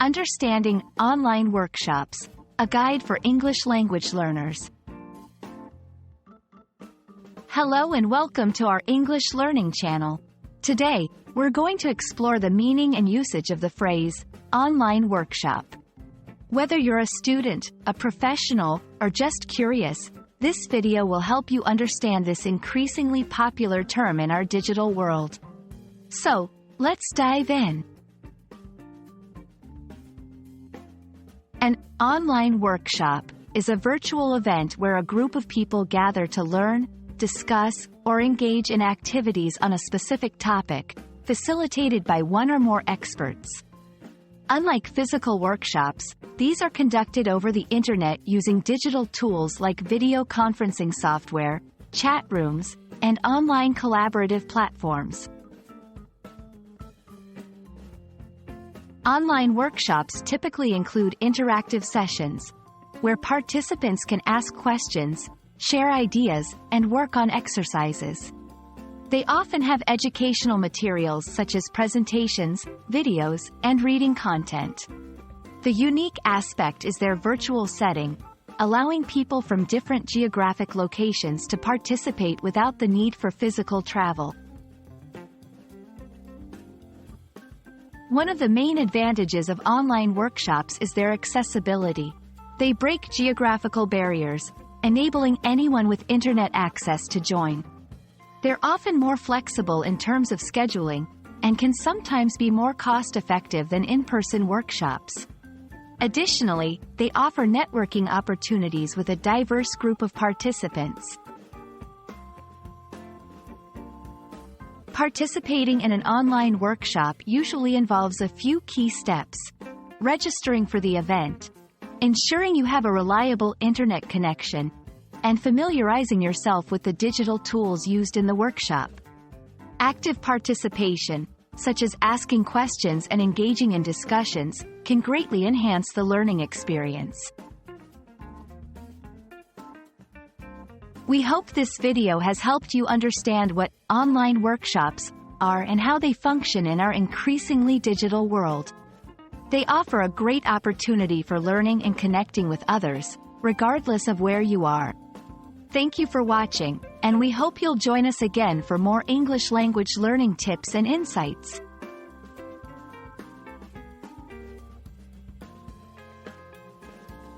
Understanding Online Workshops, a guide for English language learners. Hello and welcome to our English learning channel. Today, we're going to explore the meaning and usage of the phrase, online workshop. Whether you're a student, a professional, or just curious, this video will help you understand this increasingly popular term in our digital world. So, let's dive in. An online workshop is a virtual event where a group of people gather to learn, discuss, or engage in activities on a specific topic, facilitated by one or more experts. Unlike physical workshops, these are conducted over the internet using digital tools like video conferencing software, chat rooms, and online collaborative platforms. Online workshops typically include interactive sessions, where participants can ask questions, share ideas, and work on exercises. They often have educational materials such as presentations, videos, and reading content. The unique aspect is their virtual setting, allowing people from different geographic locations to participate without the need for physical travel. One of the main advantages of online workshops is their accessibility. They break geographical barriers, enabling anyone with internet access to join. They're often more flexible in terms of scheduling, and can sometimes be more cost-effective than in-person workshops. Additionally, they offer networking opportunities with a diverse group of participants. Participating in an online workshop usually involves a few key steps: registering for the event, ensuring you have a reliable internet connection, and familiarizing yourself with the digital tools used in the workshop. Active participation, such as asking questions and engaging in discussions, can greatly enhance the learning experience. We hope this video has helped you understand what online workshops are and how they function in our increasingly digital world. They offer a great opportunity for learning and connecting with others, regardless of where you are. Thank you for watching, and we hope you'll join us again for more English language learning tips and insights.